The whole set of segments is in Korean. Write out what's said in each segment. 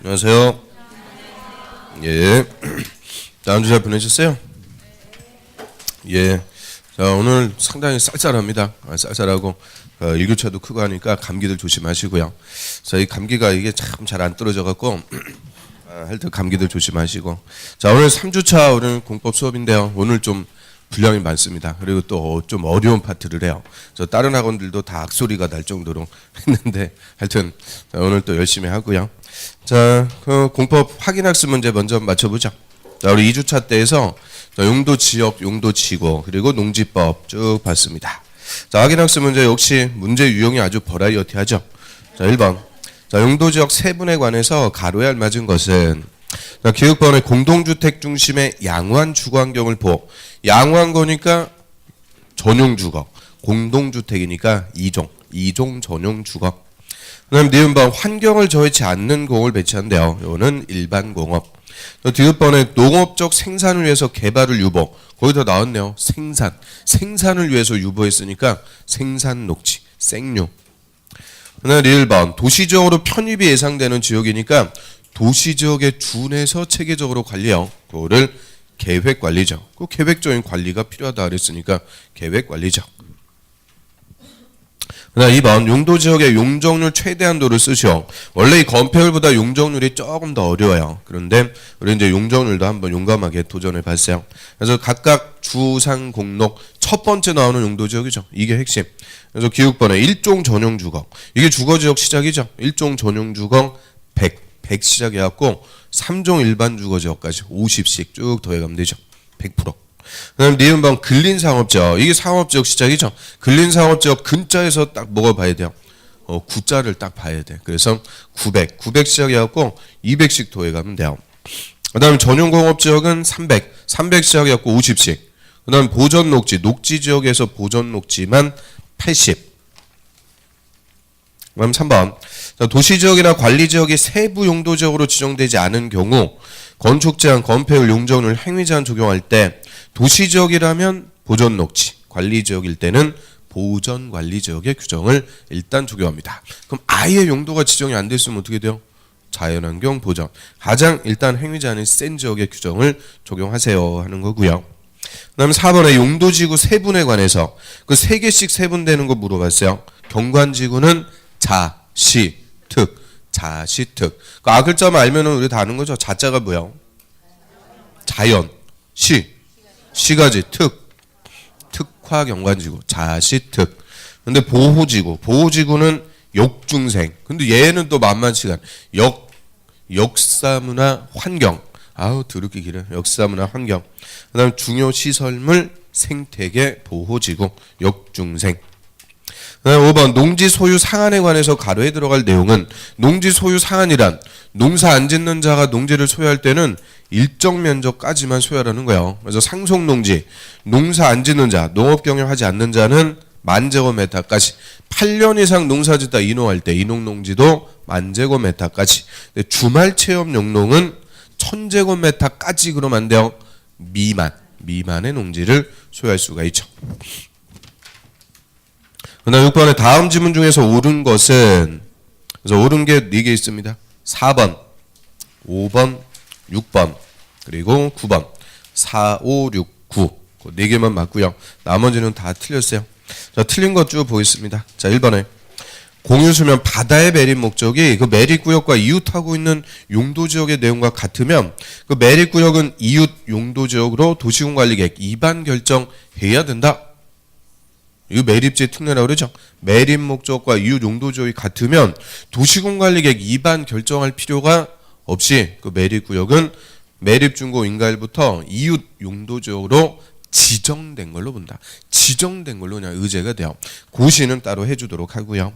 안녕하세요. 예. 자, 한 주 잘 보내셨어요? 예. 자, 오늘 상당히 쌀쌀합니다. 쌀쌀하고 일교차도 크고 하니까 감기들 조심하시고요. 자, 이 감기가 이게 참 잘 안 떨어져 갖고 하여튼 감기들 조심하시고. 자, 오늘 3주차 오늘 공법 수업인데요. 오늘 좀 분량이 많습니다. 그리고 또 좀 어려운 파트를 해요. 저 다른 학원들도 다 악소리가 날 정도로 했는데 하여튼 자, 오늘 또 열심히 하고요. 자, 그 공법 확인학습 문제 먼저 맞춰보죠. 자, 우리 2주차 때에서 용도 지역, 용도 지구, 그리고 농지법 쭉 봤습니다. 자, 확인학습 문제 역시 문제 유형이 아주 버라이어티하죠. 자, 1번. 자, 용도 지역 세분에 관해서 가로에 알맞은 것은 자, 기획번의 공동주택 중심의 양호한 주거환경을 보호. 양호한 거니까 전용 주거. 공동주택이니까 이종 전용 주거. 그다음 니은번 환경을 저해치 않는 공을 배치한대요. 이거는 일반 공업. 디귿번에 농업적 생산을 위해서 개발을 유보. 거기다 나왔네요. 생산을 위해서 유보했으니까 생산 녹지, 생류. 그다음 리을번 도시적으로 편입이 예상되는 지역이니까 도시지역에 준해서 체계적으로 관리해요. 그거를 계획관리죠. 그 계획적인 관리가 필요하다 그랬으니까 계획관리죠. 그다음 2번 용도지역의 용적률 최대한도를 쓰시오. 원래 이 건폐율보다 용적률이 조금 더 어려워요. 그런데 우리 이제 용적률도 한번 용감하게 도전해 봤어요. 그래서 각각 주상 공록 첫 번째 나오는 용도지역이죠. 이게 핵심. 그래서 기획번에 일종 전용 주거. 이게 주거지역 시작이죠. 일종 전용 주거 100 시작해갖고 3종 일반 주거지역까지 50씩 쭉 더해가면 되죠. 100%. 그다음 니은번 근린상업지역. 이게 상업지역 시작이죠. 근린상업지역 근자에서 딱 뭐가 봐야 돼요? 구자를 딱 봐야 돼. 그래서 900 시작해갖고 200씩 더해가면 돼요. 그다음 전용공업지역은 300 시작해갖고 50씩. 그다음 보전녹지, 녹지지역에서 보전녹지만 80. 그다음 3번 도시지역이나 관리지역이 세부 용도지역으로 지정되지 않은 경우 건축제한, 건폐율, 용적률, 행위제한 적용할 때 도시지역이라면 보전녹지, 관리지역일 때는 보전관리지역의 규정을 일단 적용합니다. 그럼 아예 용도가 지정이 안 됐으면 어떻게 돼요? 자연환경 보전. 가장 일단 행위제한이 센 지역의 규정을 적용하세요 하는 거고요. 그 다음에 4번에 용도지구 세분에 관해서 그 3개씩 세분되는 거 물어봤어요. 경관지구는 자, 시, 특, 자시특. 그 아글자만 알면은 우리 다 아는 거죠. 자자가 뭐야? 자연, 시가지, 특화 경관지구, 자시특. 근데 보호지구는 역중생. 근데 얘는 또 만만치가 않아. 역사문화 환경. 아우 더럽게 길어요. 역사문화 환경. 그다음 중요 시설물 생태계 보호지구, 역중생. 5번 농지 소유 상한에 관해서 가로에 들어갈 내용은 농지 소유 상한이란 농사 안 짓는 자가 농지를 소유할 때는 일정 면적까지만 소유하라는 거예요. 그래서 상속농지, 농사 안 짓는 자, 농업 경영하지 않는 자는 10,000제곱미터까지 8년 이상 농사 짓다 인호할 때 인호농지도 10,000제곱미터까지. 주말 체험 영농은 1,000제곱미터까지 그러면 안 돼요. 미만의 농지를 소유할 수가 있죠. 그다음 6번에 다음 지문 중에서 옳은 것은 그래서 옳은 게 4개 있습니다. 4번, 5번, 6번, 그리고 9번. 4, 5, 6, 9. 그 4개만 맞고요. 나머지는 다 틀렸어요. 자, 틀린 것 쭉 보겠습니다. 자, 1번에 공유수면 바다의 매립 목적이 그 매립구역과 이웃하고 있는 용도지역의 내용과 같으면 그 매립구역은 이웃 용도지역으로 도시군관리계획 입안 결정해야 된다. 이거 매립지의 특례라고 그러죠. 매립 목적과 이웃 용도지역이 같으면 도시군관리계획 입안 결정할 필요가 없이 그 매립구역은 매립중고 인가일부터 이웃 용도지역으로 지정된 걸로 본다. 지정된 걸로 그냥 의제가 돼요. 고시는 따로 해주도록 하고요.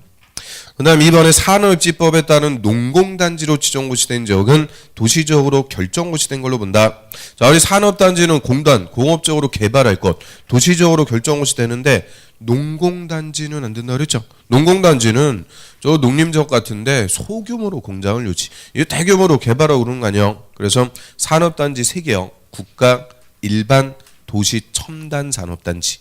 그 다음 2번에 산업지법에 따른 농공단지로 지정고시 된 지역은 도시적으로 결정고시 된 걸로 본다. 자, 우리 산업단지는 공업적으로 개발할 것, 도시적으로 결정고시 되는데 농공단지는 안 된다 그랬죠. 농공단지는 저 농림지역 같은데 소규모로 공장을 유치, 이거 대규모로 개발하고 그러는 거 아니에요. 그래서 산업단지 3개요. 국가, 일반, 도시 첨단 산업단지.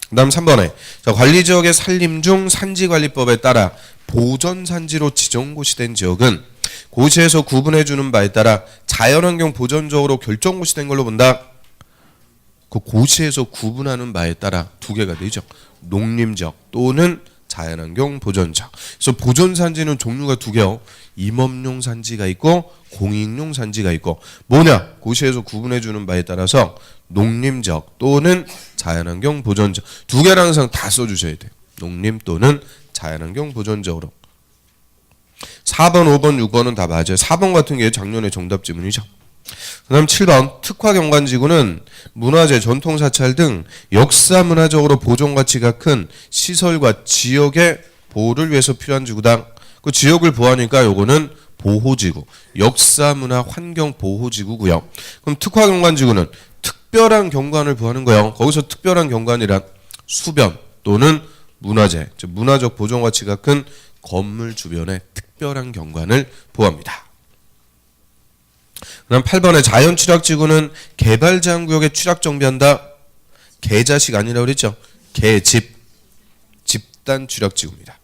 그 다음 3번에 자, 관리지역의 산림 중 산지관리법에 따라 보전산지로 지정고시된 지역은 고시에서 구분해 주는 바에 따라 자연환경 보전적으로 결정고시된 걸로 본다. 그 고시에서 구분하는 바에 따라 두 개가 되죠. 농림지역 또는 자연환경 보전지역. 그래서 보전산지는 종류가 두 개요. 임업용 산지가 있고 공익용 산지가 있고 뭐냐? 고시에서 구분해 주는 바에 따라서 농림지역 또는 자연환경 보전지역 두 개를 항상 다 써주셔야 돼요. 농림 또는 자연환경 보전지역으로. 4번, 5번, 6번은 다 맞아요. 4번 같은 게 작년에 정답 지문이죠. 그 다음 7번 특화경관지구는 문화재, 전통사찰 등 역사문화적으로 보존가치가 큰 시설과 지역의 보호를 위해서 필요한 지구다. 그 지역을 보호하니까 요거는 보호지구, 역사문화 환경보호지구고요. 그럼 특화경관지구는 특별한 경관을 보호하는 거예요. 거기서 특별한 경관이란 수변 또는 문화재, 즉 문화적 보존가치가 큰 건물 주변에 특별한 경관을 보호합니다. 그다음 8번에 자연취락지구는 개발제한구역에 취락정비한다. 개자식 아니라고 그랬죠. 개집, 집단취락지구입니다.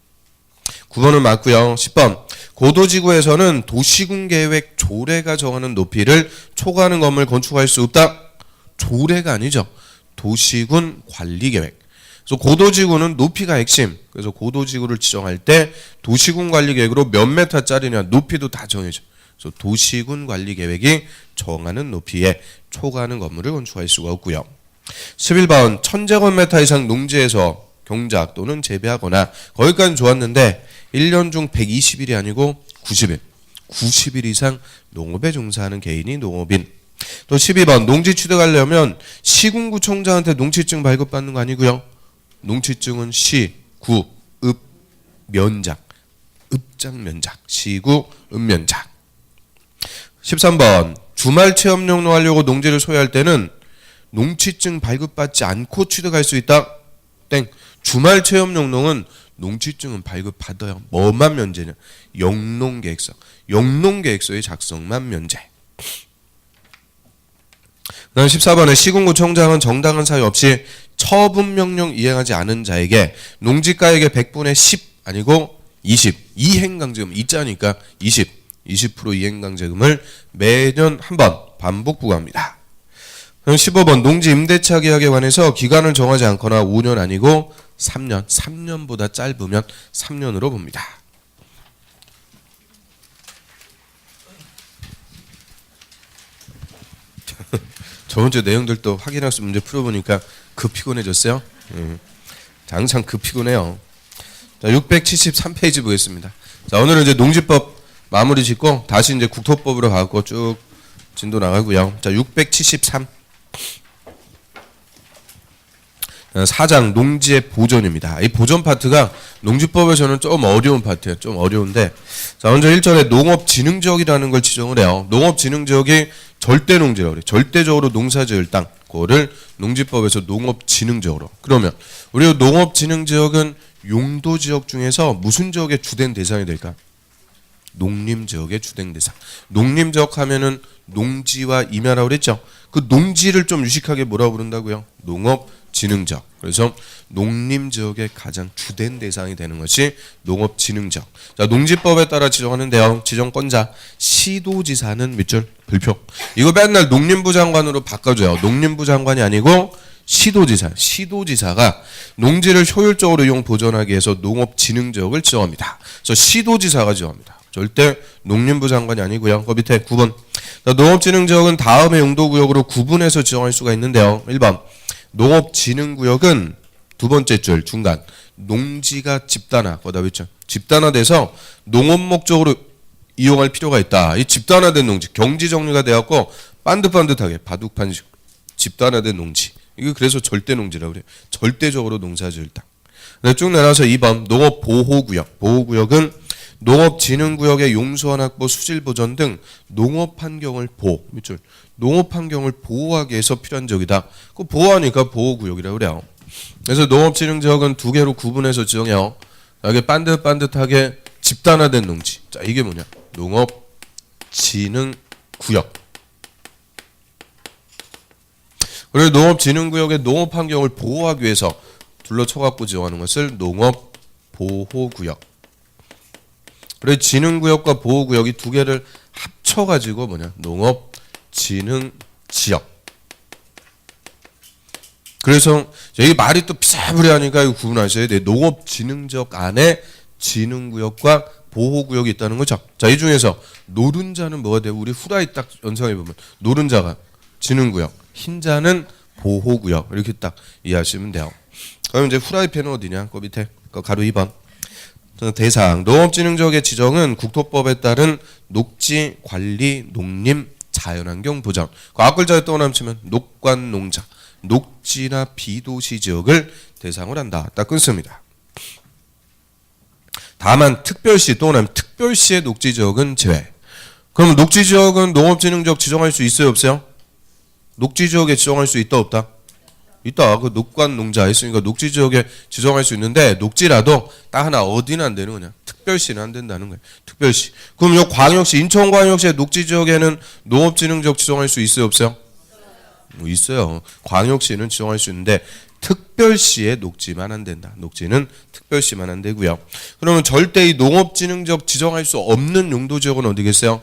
9번은 맞고요. 10번 고도지구에서는 도시군계획 조례가 정하는 높이를 초과하는 건물 건축할 수 없다. 조례가 아니죠. 도시군 관리계획. 그래서 고도지구는 높이가 핵심. 그래서 고도지구를 지정할 때 도시군 관리계획으로 몇 메타짜리냐 높이도 다 정해져. 그래서 도시군 관리계획이 정하는 높이에 초과하는 건물을 건축할 수가 없고요. 11번 천제곱미터 이상 농지에서 경작 또는 재배하거나 거기까지는 좋았는데 1년 중 120일이 아니고 90일. 90일 이상 농업에 종사하는 개인이 농업인. 또 12번 농지 취득하려면 시군구청장한테 농지증 발급받는 거 아니고요. 농지증은 시, 구, 읍, 면작. 읍장 면작. 시구, 읍면작. 13번 주말 체험용로 하려고 농지를 소유할 때는 농지증 발급받지 않고 취득할 수 있다. 땡. 주말 체험용농은 농지증은 발급받아요. 뭐만 면제냐? 영농계획서. 영농계획서의 작성만 면제. 그다음 14번에 시군구청장은 정당한 사유 없이 처분명령 이행하지 않은 자에게 농지가액의 100분의 10 아니고 20 이행강제금 이자니까 20% 이행강제금을 매년 한 번 반복 부과합니다. 그럼 15번 농지 임대차 계약에 관해서 기간을 정하지 않거나 5년 아니고 3년, 3년보다 짧으면 3년으로 봅니다. 저번 주 내용들도 확인해서 문제 풀어보니까 급 피곤해졌어요. 항상 급 피곤해요. 자, 673페이지 보겠습니다. 자, 오늘은 이제 농지법 마무리 짓고 다시 이제 국토법으로 가고 쭉 진도 나가고요. 자, 673 4장 농지의 보존입니다. 이 보존 파트가 농지법에서는 좀 어려운 파트예요. 좀 어려운데 자, 먼저 1절에 농업진흥지역이라는 걸 지정을 해요. 농업진흥지역이 절대농지라고 그래요. 절대적으로 농사지을 땅. 그거를 농지법에서 농업진흥지역으로. 그러면 우리 농업진흥지역은 용도지역 중에서 무슨 지역의 주된 대상이 될까? 농림지역의 주된 대상. 농림지역 하면은 농지와 임야라고 그랬죠. 그 농지를 좀 유식하게 뭐라고 부른다고요? 농업진흥지역. 그래서 농림지역의 가장 주된 대상이 되는 것이 농업진흥지역. 자, 농지법에 따라 지정하는데요. 지정권자 시도지사는 밑줄 불표. 이거 맨날 농림부 장관으로 바꿔줘요. 농림부 장관이 아니고 시도지사. 시도지사가 농지를 효율적으로 이용 보존하기 위해서 농업진흥지역을 지정합니다. 그래서 시도지사가 지정합니다. 절대 농림부 장관이 아니고요. 그 밑에 9번. 농업진흥지역은 다음의 용도구역으로 구분해서 지정할 수가 있는데요. 1번. 농업진흥구역은 두 번째 줄 중간. 농지가 집단화. 거기다 있죠. 집단화돼서 농업 목적으로 이용할 필요가 있다. 이 집단화된 농지. 경지 정리가 되었고 반듯반듯하게 바둑판식. 집단화된 농지. 이거 그래서 절대 농지라고 그래요. 절대적으로 농사지을 땅. 쭉 내려서 2번. 농업보호구역. 보호구역은 농업진흥구역의 용수원 확보, 수질보전 등 농업환경을 밑줄 농업환경을 보호하기 위해서 필요한 지역이다. 그 보호하니까 보호구역이라고 그래요. 그래서 농업진흥지역은 두 개로 구분해서 지정해요. 이게 반듯반듯하게 집단화된 농지. 자, 이게 뭐냐? 농업진흥구역. 그리고 농업진흥구역의 농업환경을 보호하기 위해서 둘러쳐갖고 지정하는 것을 농업보호구역. 그래서 진흥구역과 보호구역 이 두 개를 합쳐가지고 뭐냐? 농업진흥지역. 그래서 이 말이 또 비싸부리하니까 이거 구분하셔야 돼요. 농업진흥지역 안에 진흥구역과 보호구역이 있다는 거죠. 자, 이 중에서 노른자는 뭐가 돼요? 우리 후라이 딱 연상해 보면 노른자가 진흥구역, 흰자는 보호구역 이렇게 딱 이해하시면 돼요. 그럼 이제 후라이팬은 어디냐? 그 밑에 그 가로 2번. 대상 농업진흥지역의 지정은 국토법에 따른 녹지 관리 농림 자연환경 보장. 그 앞글자에 떠남치면 녹관 농자, 녹지나 비도시 지역을 대상으로 한다. 딱 끊습니다. 다만 특별시 또는 특별시의 녹지 지역은 제외. 그럼 녹지 지역은 농업진흥지역 지정할 수 있어요, 없어요? 녹지 지역에 지정할 수 있다, 없다? 있다. 그 녹관 농자 했으니까 녹지 지역에 지정할 수 있는데 녹지라도 딱 하나 어디는 안 되는 거냐? 특별시는 안 된다는 거예요. 특별시. 그럼 요 광역시 인천광역시의 녹지 지역에는 농업진흥지역 지정할 수 있어요, 없어요? 있어요. 광역시는 지정할 수 있는데 특별시의 녹지만 안 된다. 녹지는 특별시만 안 되고요. 그러면 절대 이 농업진흥지역 지정할 수 없는 용도지역은 어디겠어요?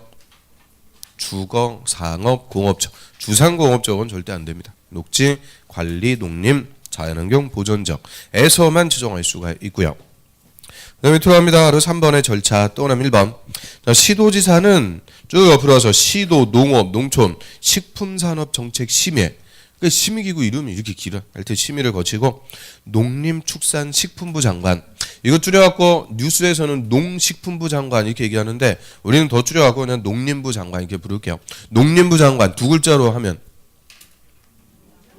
주거, 상업, 공업지역. 주상공업지역은 절대 안 됩니다. 녹지, 관리, 농림, 자연환경, 보존지역에서만 지정할 수가 있고요. 그 다음에 들어갑니다. 바로 3번의 절차 또는 1번. 자, 시도지사는 쭉 옆으로 와서 시도, 농업, 농촌, 식품산업정책심의 그 심의기구 이름이 이렇게 길어. 하여튼 심의를 거치고 농림축산식품부 장관. 이거 줄여갖고 뉴스에서는 농식품부 장관 이렇게 얘기하는데 우리는 더 줄여갖고 그냥 농림부 장관 이렇게 부를게요. 농림부 장관 두 글자로 하면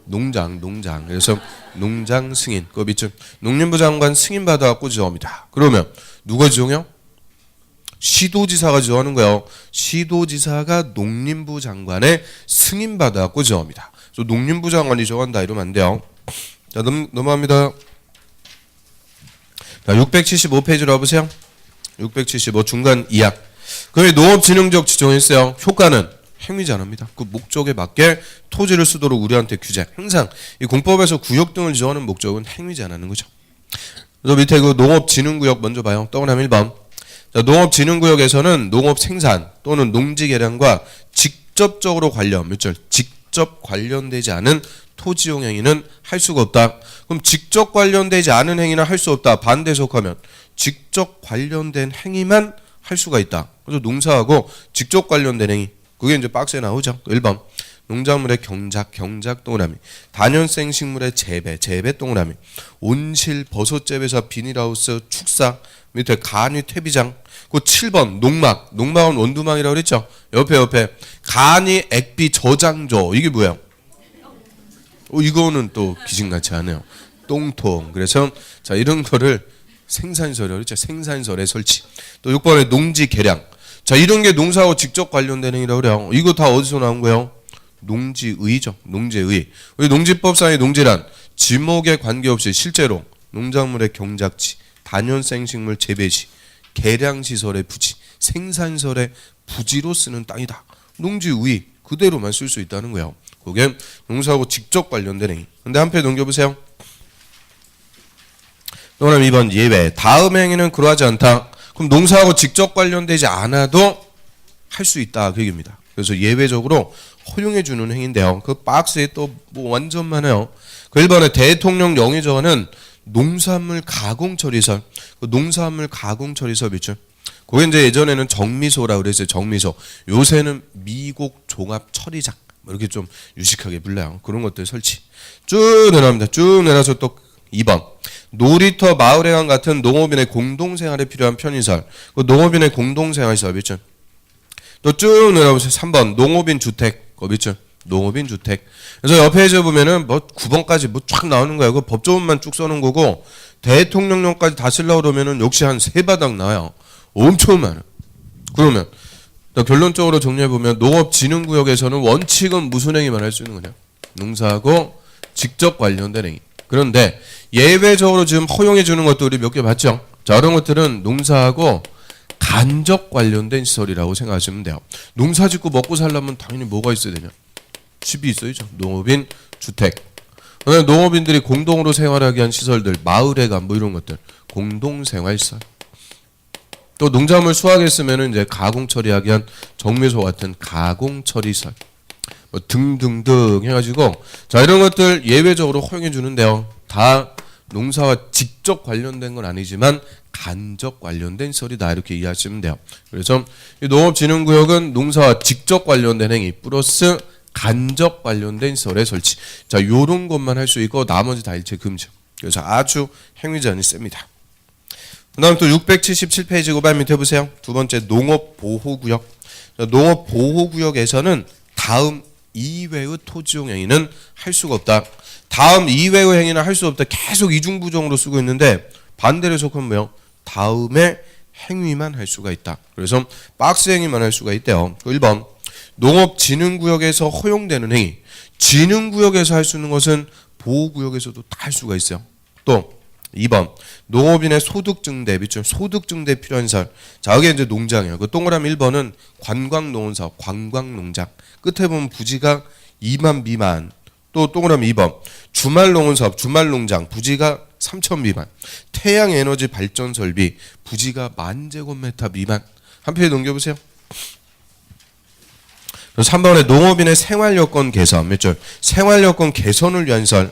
농장. 그래서 농장 승인. 그 밑줄 농림부 장관 승인 받아갖고 지정합니다. 그러면 누가 지정해요? 시도지사가 지정하는 거예요. 시도지사가 농림부 장관의 승인 받아갖고 지정합니다. 그래서 농림부 장관이 지정한다 이러면 안 돼요. 자, 넘어갑니다. 자, 675페이지로 와보세요. 675 중간 2약. 그럼 농업진흥지역 지정했어요. 효과는 행위지 않습니다. 그 목적에 맞게 토지를 쓰도록 우리한테 규제. 항상 이 공법에서 구역 등을 지정하는 목적은 행위지 않는 거죠. 그래서 밑에 그 농업진흥구역 먼저 봐요. 떠오르면 1번. 자, 농업진흥구역에서는 농업 생산 또는 농지 개량과 직접적으로 관련, 직접 관련되지 않은 토지용 행위는 할 수가 없다. 그럼 직접 관련되지 않은 행위는 할 수 없다. 반대 해석하면 직접 관련된 행위만 할 수가 있다. 그래서 농사하고 직접 관련된 행위. 그게 이제 박스에 나오죠. 1번. 농작물의 경작 동그라미. 단연생 식물의 재배 동그라미. 온실 버섯재배사 비닐하우스 축사 밑에 간이 퇴비장. 그 7번 농막은 원두막이라고 그랬죠. 옆에 간이 액비 저장조. 이게 뭐야? 이거는 또 기신같이 하네요. 똥통. 그래서 자 이런 거를 생산설이라고 그랬죠. 생산설의 설치. 또 6번에 농지 개량. 자 이런 게 농사하고 직접 관련된 행위라고 그래요. 이거 다 어디서 나온 거예요? 농지의죠. 농지의. 우리 농지법상의 농지란 지목에 관계없이 실제로 농작물의 경작지, 단연생식물 재배시, 개량시설의 부지, 생산설의 부지로 쓰는 땅이다. 농지의 그대로만 쓸 수 있다는 거예요. 그게 농사하고 직접 관련된 행위. 근데 한 페이지 넘겨보세요. 그럼 2번 예외. 다음 행위는 그러하지 않다. 그럼 농사하고 직접 관련되지 않아도 할 수 있다 그 얘기입니다. 그래서 예외적으로 허용해 주는 행위인데요. 그 박스에 또 뭐 완전 많아요. 그 1번에 대통령 영의정은 농산물 가공처리설. 그 농산물 가공처리설 있죠. 그게 이제 예전에는 정미소라고 그랬어요. 정미소. 요새는 미곡 종합 처리장. 이렇게 좀 유식하게 불러요. 그런 것들 설치. 쭉 내려갑니다. 쭉 내려서 또 2번. 놀이터, 마을회관 같은 농업인의 공동생활에 필요한 편의시설. 그 농업인의 공동생활시설 있죠. 또 쭉 내려보세요. 3번. 농업인 주택. 있죠. 농업인 주택. 그래서 옆에 보면은 뭐 9번까지 뭐 쫙 나오는 거예요. 그 법조문만 쭉 써놓은 거고 대통령령까지 다 쓰려고 그러면은 역시 한 3바닥 나와요. 엄청 많아. 그러면 결론적으로 정리해보면 농업진흥구역에서는 원칙은 무슨 행위만 할 수 있는 거냐? 농사하고 직접 관련된 행위. 그런데 예외적으로 지금 허용해 주는 것도 우리 몇 개 봤죠? 자, 이런 것들은 농사하고 간접 관련된 시설이라고 생각하시면 돼요. 농사 짓고 먹고 살려면 당연히 뭐가 있어야 되냐? 집이 있어야죠. 농업인 주택. 농업인들이 공동으로 생활하기 위한 시설들, 마을회관 뭐 이런 것들. 공동생활시설. 또 농작물 수확했으면은 이제 가공 처리하기 위한 정미소 같은 가공 처리설 뭐 등등등 해가지고 자 이런 것들 예외적으로 허용해 주는데요. 다 농사와 직접 관련된 건 아니지만 간접 관련된 설이다 이렇게 이해하시면 돼요. 그래서 이 농업진흥구역은 농사와 직접 관련된 행위 플러스 간접 관련된 설의 설치. 자 요런 것만 할 수 있고 나머지 다 일체 금지. 그래서 아주 행위 제한이 셉니다. 그 다음 또 677페이지 고발 밑에 보세요. 두 번째 농업보호구역. 농업보호구역에서는 다음 이외의 토지용 행위는 할 수가 없다. 다음 이외의 행위는 할 수 없다. 계속 이중부정으로 쓰고 있는데 반대로 해석하면 뭐요? 다음에 행위만 할 수가 있다. 그래서 박스 행위만 할 수가 있대요. 1번 농업진흥구역에서 허용되는 행위. 진흥구역에서 할 수 있는 것은 보호구역에서도 다 할 수가 있어요. 또 2번 농업인의 소득증대 밑줄 소득증대 필요한 사람. 자 여기 이제 농장이에요. 그 동그라미 1번은 관광농원사업 관광농장 끝에 보면 부지가 2만 미만. 또 동그라미 2번 주말농원사업 주말농장 부지가 3천 미만. 태양에너지 발전 설비 부지가 10,000제곱미터 미만. 한 페이지 넘겨보세요. 3번에 농업인의 생활여건 개선 밑줄 생활여건 개선을 위한 설.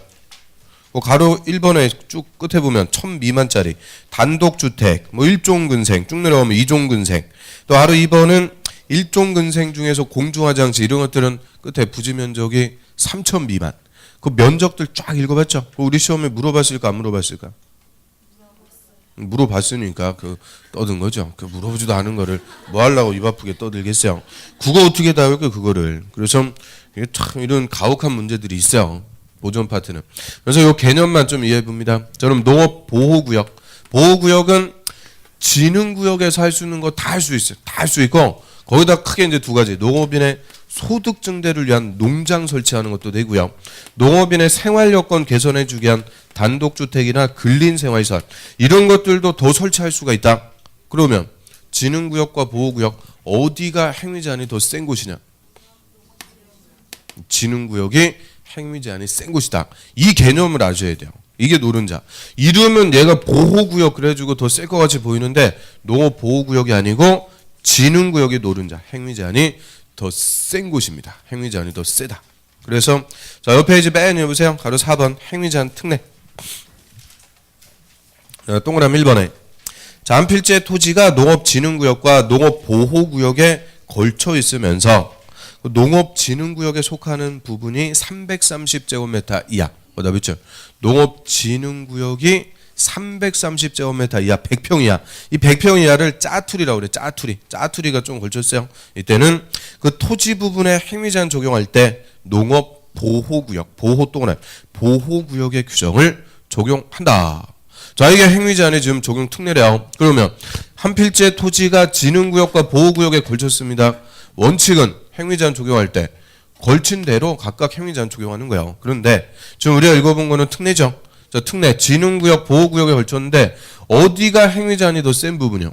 가로 1번에 쭉 끝에 보면 1000 미만짜리 단독주택 뭐 1종 근생 쭉 내려가면 2종 근생 또 가로 2번은 1종 근생 중에서 공중화장실 이런 것들은 끝에 부지 면적이 3000 미만 그 면적들 쫙 읽어봤죠? 우리 시험에 물어봤을까 안 물어봤을까? 물어봤으니까 그 떠든 거죠. 그 물어보지도 않은 거를 뭐 하려고 입 아프게 떠들겠어요. 국어 어떻게 다 외울까 그거를. 그래서 이게 참 이런 가혹한 문제들이 있어요. 보존 파트는. 그래서 이 개념만 좀 이해해 봅니다. 저는 농업 보호구역. 보호구역은 진흥구역에서 할 수 있는 거 다 할 수 있어요. 다 할 수 있고 거기다 크게 이제 두 가지. 농업인의 소득 증대를 위한 농장 설치하는 것도 되고요. 농업인의 생활 여건 개선해 주기 위한 단독주택이나 근린생활시설 이런 것들도 더 설치할 수가 있다. 그러면 진흥구역과 보호구역 어디가 행위 제한이 더 센 곳이냐? 진흥구역이 행위 제한이 센 곳이다. 이 개념을 아셔야 돼요. 이게 노른자. 이러면 얘가 보호구역 그래가지고 더 셀 것 같이 보이는데 농업 보호구역이 아니고 진흥구역이 노른자. 행위 제한이 더 센 곳입니다. 행위 제한이 더 세다. 그래서 자, 옆 페이지 맨 위에 보세요. 가로 4번 행위 제한 특례. 동그라미 1번에 자, 한 필지의 토지가 농업진흥구역과 농업보호구역에 걸쳐 있으면서 농업진흥구역에 속하는 부분이 330제곱미터 이하. 뭐다 그랬죠? 농업진흥구역이 330제곱미터 이하, 100평 이하. 이 100평 이하를 짜투리라고 그래. 짜투리. 짜투리가 좀 걸쳤어요. 이때는 그 토지 부분에 행위 제한 적용할 때 농업보호구역, 보호 동그라미, 보호구역의 규정을 적용한다. 자, 이게 행위 제한이 지금 적용 특례래요. 그러면 한 필지의 토지가 진흥구역과 보호구역에 걸쳤습니다. 원칙은 행위 제한 적용할 때 걸친 대로 각각 행위 제한 적용하는 거예요. 그런데 지금 우리가 읽어본 거는 특례죠. 자, 특례 진흥구역, 보호구역에 걸쳤는데 어디가 행위 제한이 더 센 부분이요?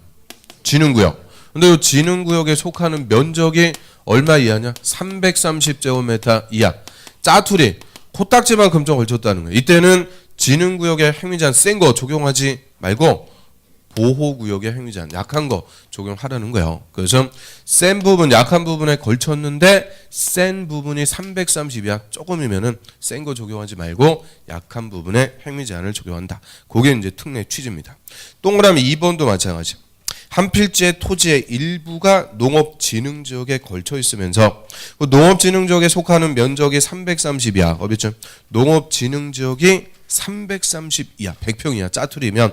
진흥구역. 근데 이 진흥구역에 속하는 면적이 얼마 이하냐? 330제곱미터 이하. 짜투리 코딱지만큼 좀 걸쳤다는 거예요. 이때는 진흥구역에 행위 제한 센 거 적용하지 말고 보호구역의 행위 제한 약한 거 적용하라는 거예요. 그래서 센 부분, 약한 부분에 걸쳤는데 센 부분이 330이야. 조금이면은 센 거 적용하지 말고 약한 부분에 행위 제한을 적용한다. 그게 이제 특례 취지입니다. 동그라미 2번도 마찬가지. 한 필지의 토지의 일부가 농업진흥지역에 걸쳐 있으면서 그 농업진흥지역에 속하는 면적이 330이야. 어쨌든 농업진흥지역이 330 이하, 100평 이하 짜투리면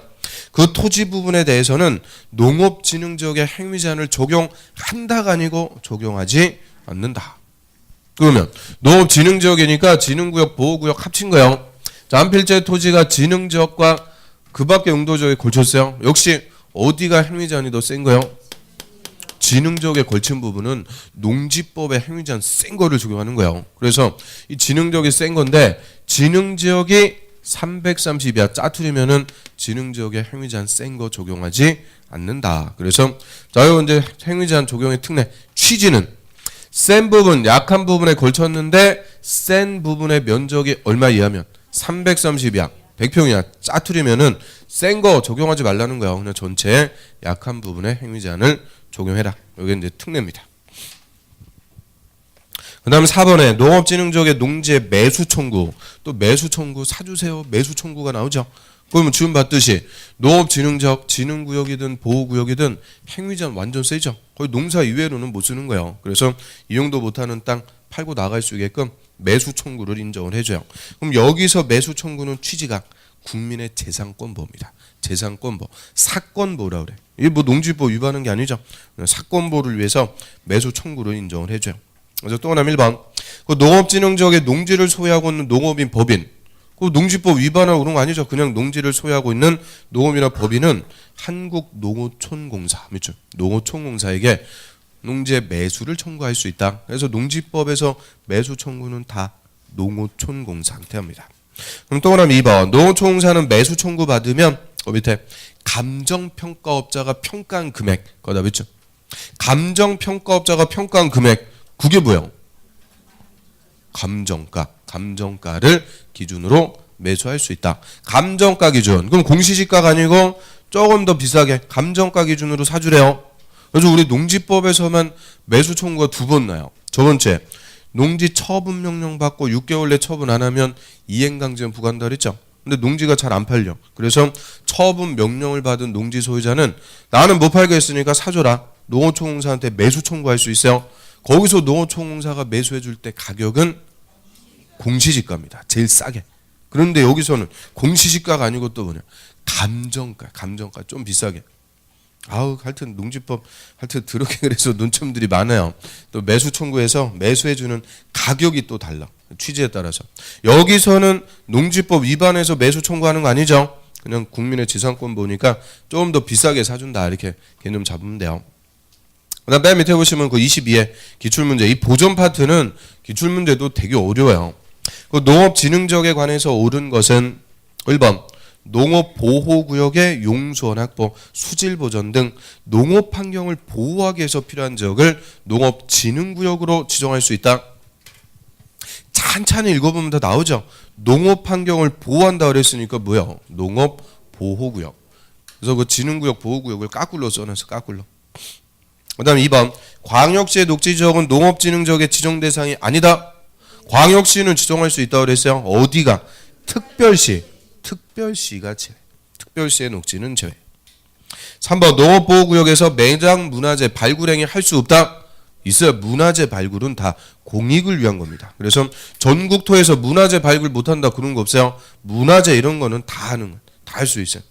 그 토지 부분에 대해서는 농업진흥지역의 행위 제한을 적용한다가 아니고 적용하지 않는다. 그러면 농업진흥지역이니까 진흥구역, 보호구역 합친 거예요. 자, 한 필지의 토지가 진흥지역과 그 밖의 용도지역에 걸쳤어요. 역시 어디가 행위 제한이 더 센 거예요? 진흥지역에 걸친 부분은 농지법의 행위 제한 센 거를 적용하는 거예요. 그래서 이 진흥지역이 센 건데 진흥지역이 330이야 짜투리면은 진흥지역에 행위 제한 센 거 적용하지 않는다. 그래서 자, 이거 이제 행위 제한 적용의 특례 취지는 센 부분, 약한 부분에 걸쳤는데 센 부분의 면적이 얼마 이하면 330이야. 100평이야. 짜투리면은 센 거 적용하지 말라는 거야. 그냥 전체에 약한 부분에 행위 제한을 적용해라. 이게 이제 특례입니다. 그 다음에 4번에 농업진흥지역의 농지의 매수 청구. 또 매수 청구 사주세요. 매수 청구가 나오죠. 그러면 지금 봤듯이 농업진흥지역, 진흥구역이든 보호구역이든 행위 제한 완전 세죠. 거의 농사 이외로는 못 쓰는 거예요. 그래서 이용도 못하는 땅 팔고 나갈 수 있게끔 매수 청구를 인정을 해줘요. 그럼 여기서 매수 청구는 취지가 국민의 재산권보입니다. 재산권보, 사건보라 그래. 이게 뭐 농지법 위반하는 게 아니죠. 사건보를 위해서 매수 청구를 인정을 해줘요. 그래서 또 하나 1번. 그 농업진흥지역의 농지를 소유하고 있는 농업인 법인. 그 농지법 위반하고 그런 거 아니죠. 그냥 농지를 소유하고 있는 농업이나 법인은 한국농어촌공사, 그렇죠? 농어촌공사에게 농지의 매수를 청구할 수 있다. 그래서 농지법에서 매수 청구는 다 농어촌공사한테 합니다. 그럼 또 하나 2번. 농어촌공사는 매수 청구 받으면 밑에 감정평가업자가 평가한 금액, 거다 그렇죠? 감정평가업자가 평가한 금액, 그게 뭐예요? 감정가를 기준으로 매수할 수 있다. 감정가 기준. 그럼 공시지가가 아니고 조금 더 비싸게 감정가 기준으로 사주래요. 그래서 우리 농지법에서만 매수 청구가 2번 나요. 첫 번째, 농지 처분 명령 받고 6개월 내 처분 안 하면 이행강제는 부과한다 그랬죠. 근데 농지가 잘 안 팔려. 그래서 처분 명령을 받은 농지 소유자는 나는 못 팔겠으니까 사줘라. 농어촌공사한테 매수 청구할 수 있어요. 거기서 농어촌공사가 매수해 줄 때 가격은 공시지가입니다. 제일 싸게. 그런데 여기서는 공시지가가 아니고 또 뭐냐? 감정가 좀 비싸게. 하여튼 농지법 하여튼 더럽게 그래서 논점들이 많아요. 또 매수 청구해서 매수해 주는 가격이 또 달라. 취지에 따라서. 여기서는 농지법 위반해서 매수 청구하는 거 아니죠? 그냥 국민의 재산권 보니까 조금 더 비싸게 사준다. 이렇게 개념 잡으면 돼요. 그다음 맨 밑에 보시면 그 22에 기출문제. 이 보존 파트는 기출문제도 되게 어려워요. 그 농업진흥지역에 관해서 옳은 것은 1번 농업보호구역의 용수원 확보, 수질보전 등 농업환경을 보호하기 위해서 필요한 지역을 농업진흥구역으로 지정할 수 있다. 찬찬히 읽어보면 다 나오죠. 농업환경을 보호한다 그랬으니까 뭐야? 농업보호구역. 그래서 그 진흥구역, 보호구역을 까꿀로 써놨어. 까꿀로. 그 다음 2번 광역시의 녹지지역은 농업진흥지역의 지정 대상이 아니다. 광역시는 지정할 수 있다고 그랬어요. 어디가? 특별시가 제외. 특별시의 녹지는 제외. 3번 농업보호구역에서 매장 문화재 발굴 행위 할 수 없다. 있어요. 문화재 발굴은 다 공익을 위한 겁니다. 그래서 전국토에서 문화재 발굴 못한다 그런 거 없어요. 문화재 이런 거는 다 하는 거, 다 할 수 있어요.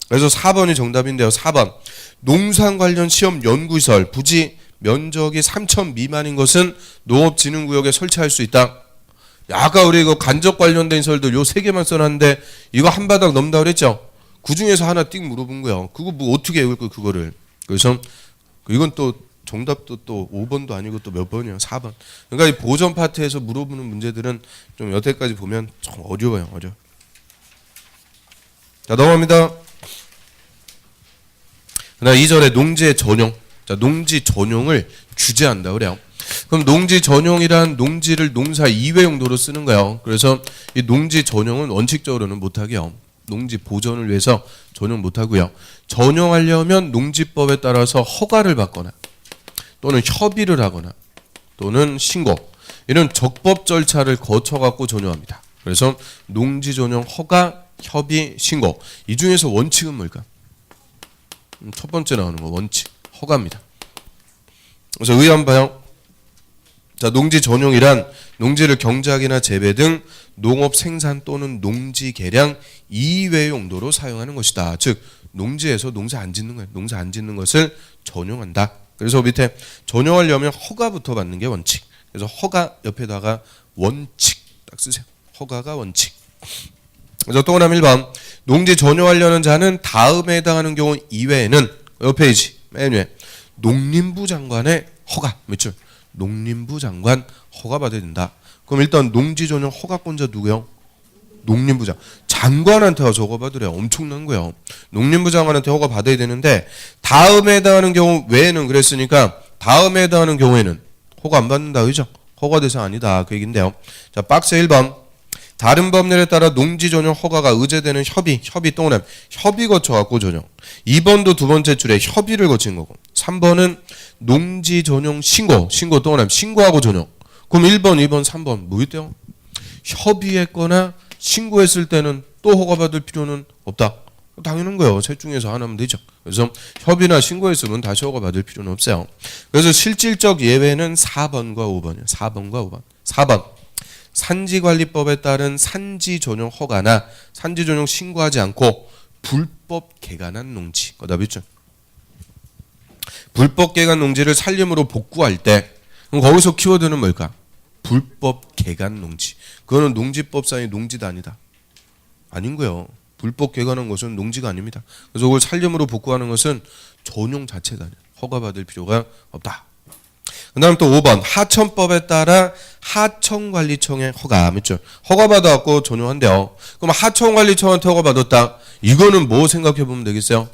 그래서 4번이 정답인데요. 4번 농산 관련 시험 연구시설 부지 면적이 3천 미만인 것은 농업진흥구역에 설치할 수 있다. 아까 우리 이거 간접 관련된 시설들 요 3개만 써놨는데 이거 한 바닥 넘다 그랬죠. 그 중에서 하나 띡 물어본 거예요. 그거 뭐 어떻게 외울 거 그거를. 그래서 이건 또 정답도 또 5번도 아니고 또 몇 번이에요. 4번. 그러니까 이 보전 파트에서 물어보는 문제들은 좀 여태까지 보면 좀 어려워요. 자 넘어갑니다. 그다음 2절에 농지의 전용. 자, 농지 전용을 규제한다 그래요. 그럼 농지 전용이란 농지를 농사 이외 용도로 쓰는 거예요. 그래서 이 농지 전용은 원칙적으로는 못하게요. 농지 보전을 위해서 전용 못하고요. 전용하려면 농지법에 따라서 허가를 받거나 또는 협의를 하거나 또는 신고 이런 적법 절차를 거쳐갖고 전용합니다. 그래서 농지 전용 허가, 협의, 신고 이 중에서 원칙은 뭘까? 첫 번째 나오는 거 원칙 허가입니다. 그래서 의안 봐요. 자, 농지 전용이란 농지를 경작이나 재배 등 농업 생산 또는 농지 개량 이외의 용도로 사용하는 것이다. 즉 농지에서 농사 안 짓는 거예요. 농사 안 짓는 것을 전용한다. 그래서 밑에 전용하려면 허가부터 받는 게 원칙. 그래서 허가 옆에다가 원칙 딱 쓰세요. 허가가 원칙. 그래서 또 하나 1번 농지 전용하려는 자는 다음에 해당하는 경우 이외에는 옆에 있지 맨 위에 농림부 장관의 허가 맞죠? 농림부 장관 허가 받아야 된다. 그럼 일단 농지 전용 허가권자 누구요? 농림부 장관한테 허가 받으래요. 엄청난 거예요. 농림부 장관한테 허가 받아야 되는데 다음에 해당하는 경우 외에는 그랬으니까 다음에 해당하는 경우에는 허가 안 받는다 그죠? 허가 대상 아니다 그 얘긴데요. 자 박스 1번 다른 법률에 따라 농지 전용 허가가 의제되는 협의 또는 협의 거쳐갖고 전용. 2번도 두 번째 줄에 협의를 거친 거고. 3번은 농지 전용 신고 또는 신고하고 전용. 그럼 1번, 2번, 3번 뭐 있대요? 협의했거나 신고했을 때는 또 허가받을 필요는 없다. 당연한 거예요. 셋 중에서 하나면 되죠. 그래서 협의나 신고했으면 다시 허가받을 필요는 없어요. 그래서 실질적 예외는 4번과 5번이에요. 4번과 5번. 4번. 산지관리법에 따른 산지 전용 허가나 산지 전용 신고하지 않고 불법 개간한 농지. 그다음 있죠. 불법 개간 농지를 산림으로 복구할 때 그럼 거기서 키워드는 뭘까? 불법 개간 농지. 그거는 농지법상의 농지도 아니다. 아닌 거예요. 불법 개간한 것은 농지가 아닙니다. 그래서 그걸 산림으로 복구하는 것은 전용 자체가 아니에요. 허가받을 필요가 없다. 그 다음 또 5번 하천법에 따라 하천관리청의 허가 맞죠? 허가받아갖고 전용한대요. 그럼 하천관리청한테 허가받았다. 이거는 뭐 생각해보면 되겠어요?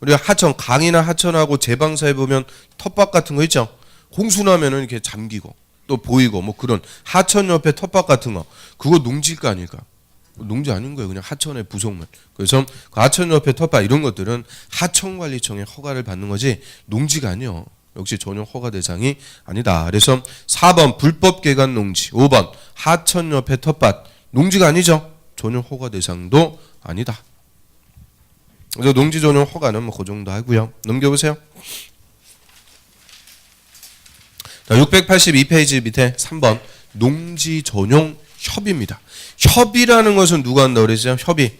우리가 하천, 강이나 하천하고 제방사에 보면 텃밭 같은 거 있죠? 홍수나면은 이렇게 잠기고 또 보이고 뭐 그런 하천 옆에 텃밭 같은 거 그거 농지일 거 아닐까? 농지 아닌 거예요. 그냥 하천의 부속물. 그래서 그 하천 옆에 텃밭 이런 것들은 하천관리청의 허가를 받는 거지 농지가 아니요. 역시 전용 허가 대상이 아니다. 그래서 4번 불법 개간 농지, 5번 하천 옆에 텃밭 농지가 아니죠. 전용 허가 대상도 아니다. 그래서 농지 전용 허가는 뭐 그 정도 하고요. 넘겨보세요. 자, 682페이지 밑에 3번 농지 전용 협의입니다. 협의라는 것은 누가 한다고 그랬어요? 협의.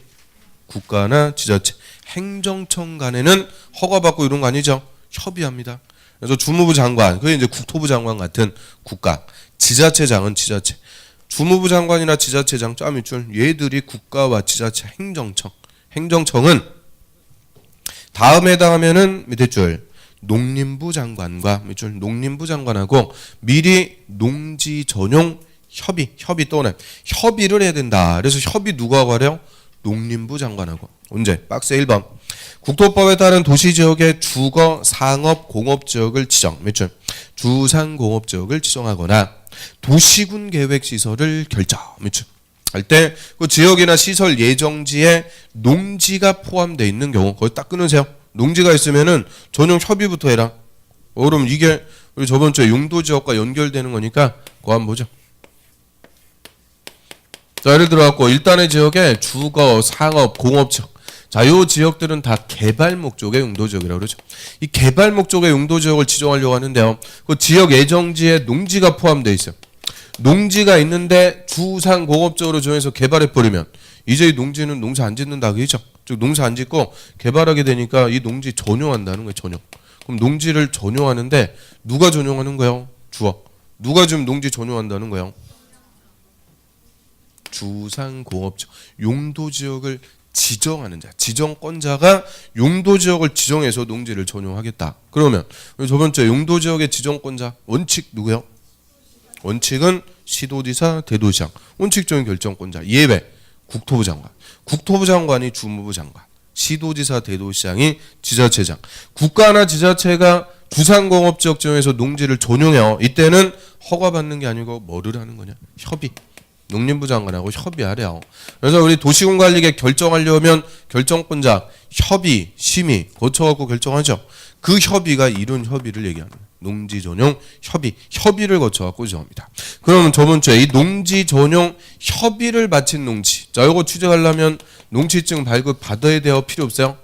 국가나 지자체, 행정청 간에는 허가받고 이런 거 아니죠? 협의합니다. 그래서 주무부 장관, 그게 이제 국토부 장관 같은 국가, 지자체장은 지자체. 주무부 장관이나 지자체장 짬 밑줄 얘들이 국가와 지자체 행정청. 행정청은 다음에 해당하면은 밑에 줄 농림부 장관과 밑줄 농림부 장관하고 미리 농지 전용 협의 또는 협의를 해야 된다. 그래서 협의 누가 하고 하래요? 농림부 장관하고. 언제? 박스 1번. 국토법에 따른 도시지역의 주거, 상업, 공업지역을 지정. 몇 줄? 주상공업지역을 지정하거나 도시군 계획시설을 결정. 몇 줄? 할 때 그 지역이나 시설 예정지에 농지가 포함되어 있는 경우 거기 딱 끊으세요. 농지가 있으면은 전용 협의부터 해라. 그럼 이게 우리 저번 주에 용도지역과 연결되는 거니까 그거 한번 보죠. 자, 예를 들어갖고 일단의 지역에 주거, 상업, 공업지역. 자, 이 지역들은 다 개발 목적의 용도지역이라고 그러죠. 이 개발 목적의 용도지역을 지정하려고 하는데요. 그 지역 예정지에 농지가 포함되어 있어요. 농지가 있는데 주상 공업적으로 정해서 개발해버리면 이제 이 농지는 농사 안 짓는다 그죠? 즉 농사 안 짓고 개발하게 되니까 이 농지 전용한다는 거예요. 전용. 그럼 농지를 전용하는데 누가 전용하는 거예요? 주어. 누가 지금 농지 전용한다는 거예요? 주상공업지역. 용도지역을 지정하는 자, 지정권자가 용도지역을 지정해서 농지를 전용하겠다. 그러면 저번 주에 용도지역의 지정권자 원칙 누구예요? 원칙은 시도지사, 대도시장. 원칙적인 결정권자. 예외 국토부 장관. 국토부 장관이 주무부 장관. 시도지사, 대도시장이 지자체장. 국가나 지자체가 주상공업지역 지정해서 농지를 전용해요. 이때는 허가받는 게 아니고 뭐를 하는 거냐? 협의. 농림부 장관하고 협의하래요. 그래서 우리 도시군관리계 결정하려면 결정권자 협의, 심의 거쳐갖고 결정하죠. 그 협의가 이룬 협의를 얘기하는 거예요. 농지 전용 협의를 거쳐갖고 정합니다. 그러면 저번 주에 이 농지 전용 협의를 마친 농지. 자, 이거 취재하려면 농지증 발급 받아야 돼요? 필요 없어요?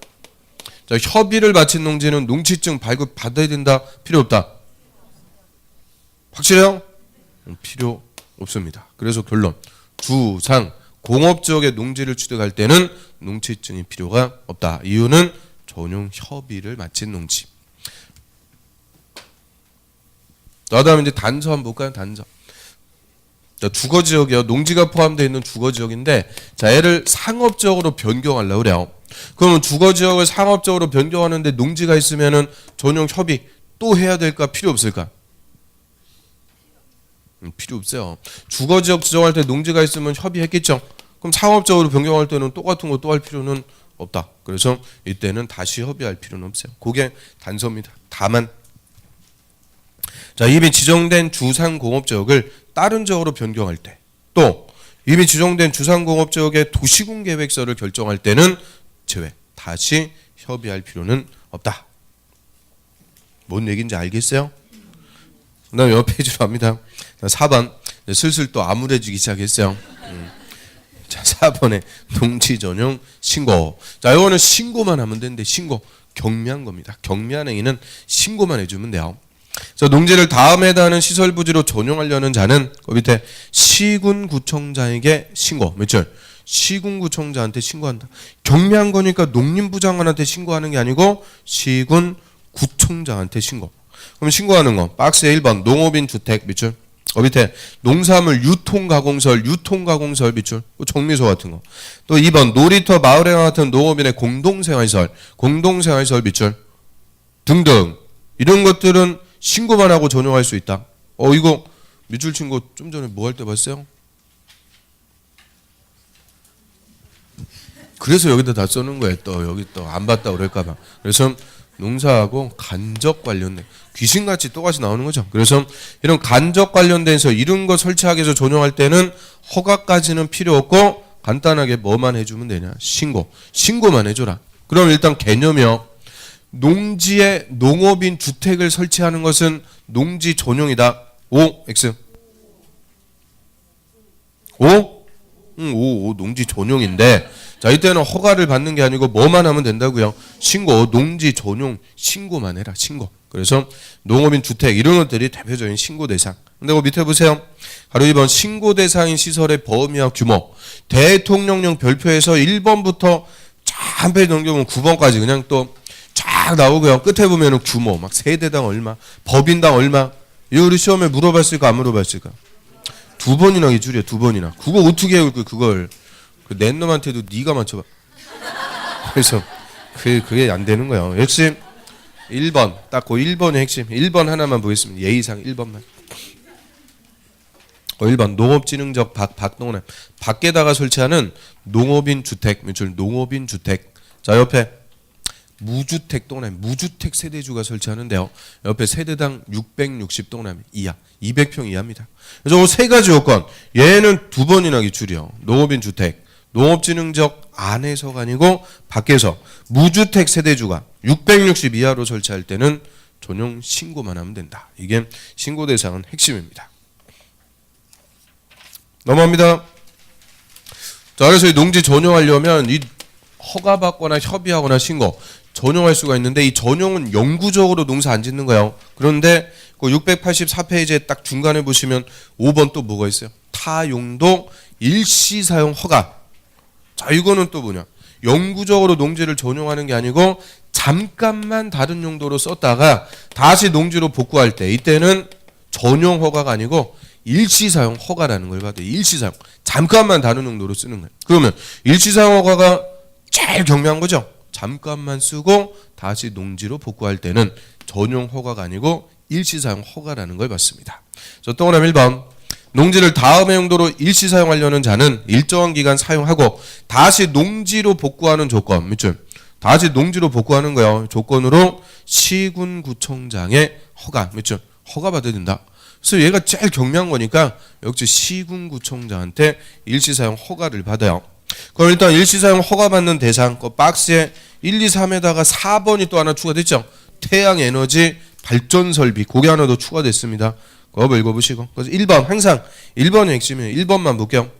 자, 협의를 마친 농지는 농지증 발급 받아야 된다? 필요 없다? 확실해요? 필요 없습니다. 그래서 결론. 주상 공업지역의 농지를 취득할 때는 농지증이 필요가 없다. 이유는 전용 협의를 마친 농지. 그다음에 이제 단서 한번 볼까요? 단서. 자, 주거지역이요. 농지가 포함되어 있는 주거지역인데 자, 얘를 상업지역으로 변경하려고 그래요. 그러면 주거지역을 상업지역으로 변경하는데 농지가 있으면은 전용 협의 또 해야 될까? 필요 없을까? 필요 없어요. 주거지역 지정할 때 농지가 있으면 협의했겠죠. 그럼 상업적으로 변경할 때는 똑같은 거 또 할 필요는 없다. 그래서 이때는 다시 협의할 필요는 없어요. 그게 단서입니다. 다만 자, 이미 지정된 주상공업지역을 다른 지역으로 변경할 때 또 이미 지정된 주상공업지역의 도시군계획서를 결정할 때는 제외. 다시 협의할 필요는 없다. 뭔 얘기인지 알겠어요? 그 다음에 옆 페이지로 갑니다. 4번. 슬슬 또 암울해지기 시작했어요. 자, 4번에 농지 전용 신고. 자, 이거는 신고만 하면 되는데 신고. 경미한 겁니다. 경미한 행위는 신고만 해주면 돼요. 자, 농지를 다음에 해당하는 시설 부지로 전용하려는 자는 그 밑에 시군구청장에게 신고. 몇 줄? 시군구청장한테 신고한다. 경미한 거니까 농림부장관한테 신고하는 게 아니고 시군구청장한테 신고. 그럼 신고하는 거 박스에 1번 농업인 주택 몇 줄? 밑에 농산물 유통가공설 몇 줄? 정미소 같은 거. 또 2번 놀이터 마을회관 같은 농업인의 공동생활시설 몇 줄? 등등. 이런 것들은 신고만 하고 전용할 수 있다. 이거 밑줄 친 거 좀 전에 뭐 할 때 봤어요? 그래서 여기다 다 써놓은 거예요. 또 여기 또 안 봤다 그럴까봐. 그래서 농사하고 간접 관련된 귀신같이 똑같이 나오는 거죠. 그래서 이런 간접 관련돼서 이런 거 설치하기 위해서 전용할 때는 허가까지는 필요 없고 간단하게 뭐만 해주면 되냐? 신고만 해줘라. 그럼 일단 개념이요. 농지에 농업인 주택을 설치하는 것은 농지 전용이다. O, X. O? 오, 농지 전용인데 자, 이때는 허가를 받는 게 아니고 뭐만 하면 된다고요? 신고, 농지 전용 신고만 해라. 신고. 그래서 농업인 주택 이런 것들이 대표적인 신고 대상. 근데 그 밑에 보세요. 바로 2번 신고 대상인 시설의 범위와 규모. 대통령령 별표에서 1번부터 한 페이지 넘겨보면 9번까지 그냥 또 쫙 나오고요. 끝에 보면은 규모, 막 세대당 얼마, 법인당 얼마. 이거 우리 시험에 물어봤을까 안 물어봤을까? 2번이나 이 줄이야. 2번이나. 그거 어떻게 해요? 그걸. 낸 놈한테도 네가 맞춰봐. 그래서 그게 안 되는 거예요. 역시 1번 딱 그 1번의 핵심. 1번 하나만 보겠습니다. 예의상 1번만. 1번 농업진흥적 박동원 밖에다가 설치하는 농업인 주택. 농업인 주택. 자, 옆에 무주택 동남 무주택 세대주가 설치하는데요. 옆에 세대당 660 동남 이하 200평 이하입니다. 그래서 세 가지 요건. 얘는 2번이나 기출이요. 농업인 주택. 농업진흥적 안에서가 아니고 밖에서 무주택 세대주가 660 이하로 설치할 때는 전용 신고만 하면 된다. 이게 신고 대상은 핵심입니다. 넘어갑니다. 자, 그래서 이 농지 전용하려면 이 허가받거나 협의하거나 신고 전용할 수가 있는데 이 전용은 영구적으로 농사 안 짓는 거예요. 그런데 그 684페이지에 딱 중간에 보시면 5번 또 뭐가 있어요? 타용도 일시사용 허가. 자, 이거는 또 뭐냐? 영구적으로 농지를 전용하는 게 아니고 잠깐만 다른 용도로 썼다가 다시 농지로 복구할 때 이때는 전용 허가가 아니고 일시사용 허가라는 걸 받아요. 일시사용. 잠깐만 다른 용도로 쓰는 거예요. 그러면 일시사용 허가가 제일 경미한 거죠. 잠깐만 쓰고 다시 농지로 복구할 때는 전용 허가가 아니고 일시사용 허가라는 걸 받습니다. 또 그다음 1번. 농지를 다음의 용도로 일시 사용하려는 자는 일정한 기간 사용하고 다시 농지로 복구하는 조건. 밑줄. 다시 농지로 복구하는 거예요. 조건으로 시군구청장의 허가. 밑줄. 허가 받아야 된다. 그래서 얘가 제일 경미한 거니까 역시 시군구청장한테 일시 사용 허가를 받아요. 그럼 일단 일시 사용 허가 받는 대상. 그 박스에 1, 2, 3에다가 4번이 또 하나 추가됐죠. 태양에너지 발전설비. 그게 하나 더 추가됐습니다. 그거 읽어보시고. 그래서 1번 항상 1번이 핵심이에요. 1번만 볼게요.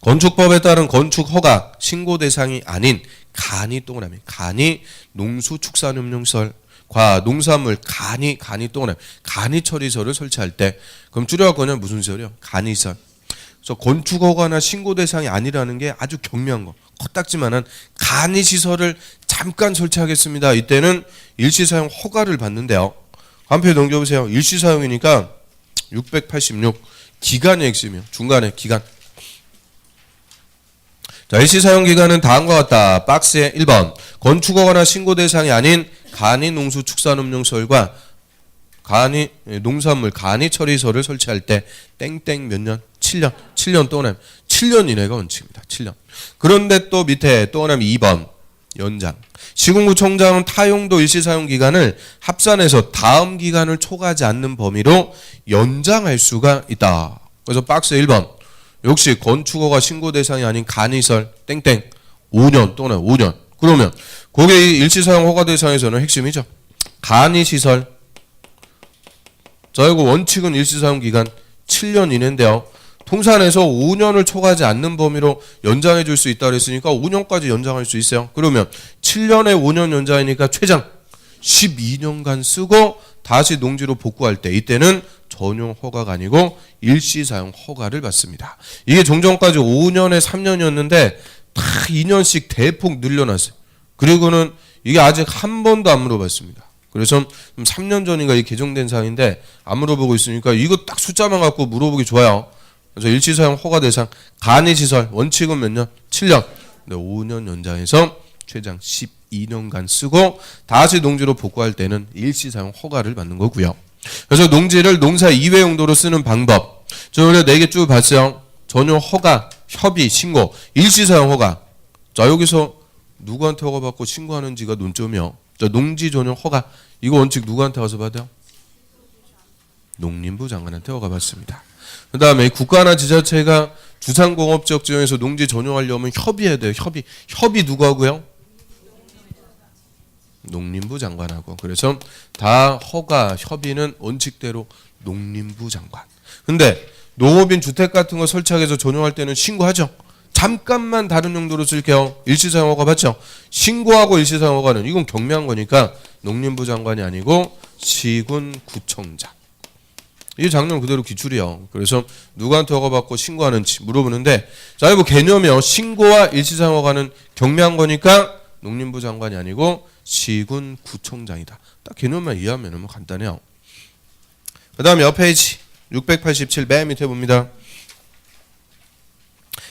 건축법에 따른 건축 허가 신고 대상이 아닌 간이 동그라미. 간이 농수축산업용시설 과 농산물 간이 동그라미. 간이 처리소를 설치할 때 그럼 줄여갖고 그냥 무슨 시설이요? 간이시설. 그래서 건축 허가나 신고 대상이 아니라는 게 아주 경미한 거. 코딱지만한 간이시설을 잠깐 설치하겠습니다. 이때는 일시사용 허가를 받는데요. 한 페이지 넘겨보세요. 일시사용이니까 686 기간의 핵심이요. 중간에 기간. 자, 일시사용 기간은 다음과 같다. 박스에 1번 건축허가나 신고 대상이 아닌 간이 농수축산업용시설과 간이 농산물 간이 처리소를 설치할 때 땡땡 몇 년? 7년 동안 7년 이내가 원칙입니다. 7년. 그런데 또 밑에 또 하나 2번 연장. 시군구청장은 타용도 일시사용 기간을 합산해서 다음 기간을 초과하지 않는 범위로 연장할 수가 있다. 그래서 박스 1번 역시 건축허가 신고 대상이 아닌 간이설 땡땡 5년 또는 5년. 그러면 그게 이 일시사용 허가 대상에서는 핵심이죠. 간이시설. 자, 이거 원칙은 일시사용 기간 7년 이내인데요. 통산에서 5년을 초과하지 않는 범위로 연장해 줄 수 있다고 했으니까 5년까지 연장할 수 있어요. 그러면 7년에 5년 연장이니까 최장 12년간 쓰고 다시 농지로 복구할 때 이때는 전용 허가가 아니고 일시사용 허가를 받습니다. 이게 종전까지 5년에 3년이었는데 다 2년씩 대폭 늘려놨어요. 그리고는 이게 아직 한 번도 안 물어봤습니다. 그래서 3년 전인가 이 개정된 사항인데 안 물어보고 있으니까 이거 딱 숫자만 갖고 물어보기 좋아요. 그래서 일시사용 허가 대상 간이시설 원칙은 몇 년? 7년. 근데 5년 연장해서 최장 12년간 쓰고 다시 농지로 복구할 때는 일시사용 허가를 받는 거고요. 그래서 농지를 농사 이외 용도로 쓰는 방법. 저 원래 4개 쭉 봤어요. 전용 허가, 협의, 신고, 일시사용 허가. 자, 여기서 누구한테 허가받고 신고하는지가 논점이요. 자, 농지 전용 허가. 이거 원칙 누구한테 가서 받아요? 농림부 장관한테 허가받습니다. 그 다음에 국가나 지자체가 주상공업지역 지형에서 농지 전용하려면 협의해야 돼요. 협의 누구 하고요? 농림부 장관하고. 그래서 다 허가, 협의는 원칙대로 농림부 장관. 근데 농업인 주택 같은 거 설치하기 위해서 전용할 때는 신고하죠. 잠깐만 다른 용도로 쓸게요. 일시사용 허가 받죠. 신고하고 일시사용 허가는 이건 경미한 거니까 농림부 장관이 아니고 시군구청장. 이 장면 그대로 기출이요. 그래서 누구한테 허가받고 신고하는지 물어보는데, 자, 이거 개념이요. 신고와 일시사용 허가는 경미한 거니까 농림부 장관이 아니고 시군구청장이다. 딱 개념만 이해하면 간단해요. 그 다음 옆 페이지 687 맨 밑에 봅니다.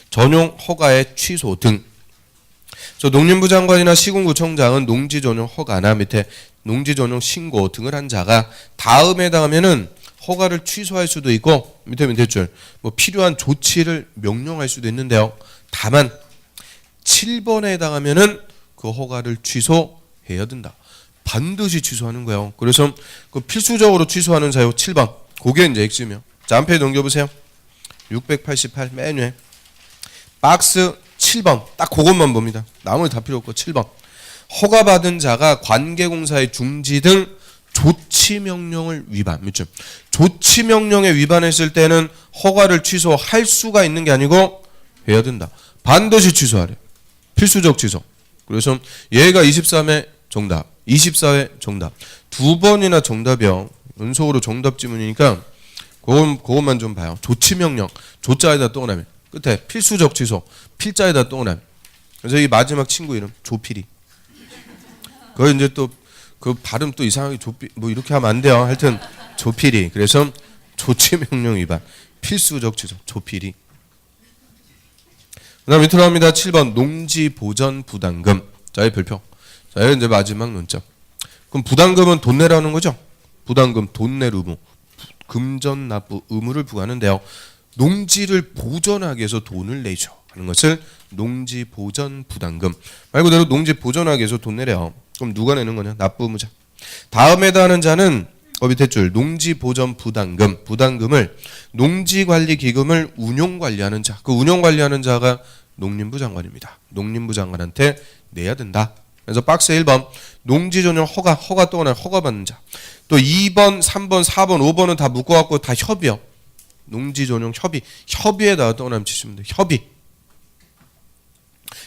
전용 허가의 취소 등. 농림부 장관이나 시군구청장은 농지 전용 허가나 밑에 농지 전용 신고 등을 한 자가 다음에 해당하면은 허가를 취소할 수도 있고 밑에 줄 뭐 필요한 조치를 명령할 수도 있는데요. 다만 7번에 해당하면은 그 허가를 취소해야 된다. 반드시 취소하는 거예요. 그래서 그 필수적으로 취소하는 사유 7번. 그게 이제 핵심이요. 자, 한 페이지 넘겨보세요. 688 맨 위에 박스 7번. 딱 그것만 봅니다. 나머지 다 필요 없고 7번. 허가받은 자가 관계공사의 중지 등 조치명령을 위반. 그렇죠? 조치명령에 위반했을 때는 허가를 취소할 수가 있는 게 아니고 해야 된다. 반드시 취소하래. 필수적 취소. 그래서 얘가 23회 정답, 24회 정답. 2번이나 정답이요. 연속으로 정답 지문이니까 그것만 좀 봐요. 조치명령. 조자에다 동그라미. 끝에 필수적 취소. 필자에다 동그라미. 그래서 이 마지막 친구 이름 조필이. 그거 이제 또 그 발음 또 이상하게 뭐 이렇게 하면 안 돼요. 하여튼 조필이. 그래서 조치명령 위반. 필수적 취소. 조필이. 그 다음 밑으로 갑니다. 7번 농지보전 부담금. 자, 이 별표. 자, 여기 이제 마지막 논점. 그럼 부담금은 돈 내라는 거죠? 부담금 돈 낼 의무. 금전 납부 의무를 부과하는데요. 농지를 보전하기 위해서 돈을 내죠 하는 것을 농지보전 부담금. 말 그대로 농지 보전하기 위해서 돈 내래요. 그럼 누가 내는 거냐? 납부 의무자. 다음에 해당하는 자는 밑에 줄 농지보전 부담금. 부담금을 농지관리기금을 운용관리하는 자. 그 운용관리하는 자가 농림부 장관입니다. 농림부 장관한테 내야 된다. 그래서 박스 1번 농지전용 허가 또 하나 허가받는 자. 또 2번, 3번, 4번, 5번은 다 묶어갖고 다 협의요. 농지전용 협의에다가 또 하나 치시면 돼요. 협의.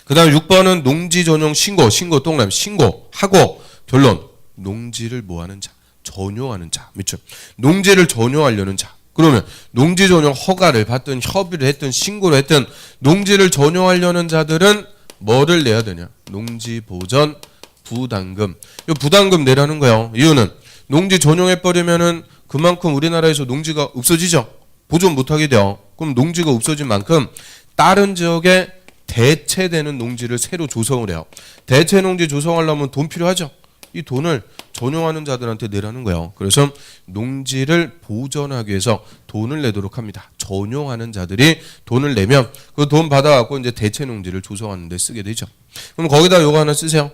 그 다음 6번은 농지전용 신고 동그라미 신고하고 결론 농지를 뭐하는 자 전용하는 자 밑줄 농지를 전용하려는 자. 그러면 농지 전용 허가를 받든 협의를 했든 신고를 했든 농지를 전용하려는 자들은 뭐를 내야 되냐? 농지 보전 부담금. 이 부담금 내라는 거예요. 이유는 농지 전용해 버리면은 그만큼 우리나라에서 농지가 없어지죠. 보존 못하게 돼요. 그럼 농지가 없어진 만큼 다른 지역에 대체되는 농지를 새로 조성을 해요. 대체 농지 조성하려면 돈 필요하죠. 이 돈을 전용하는 자들한테 내라는 거예요. 그래서 농지를 보전하기 위해서 돈을 내도록 합니다. 전용하는 자들이 돈을 내면 그 돈 받아갖고 이제 대체 농지를 조성하는 데 쓰게 되죠. 그럼 거기다 요거 하나 쓰세요.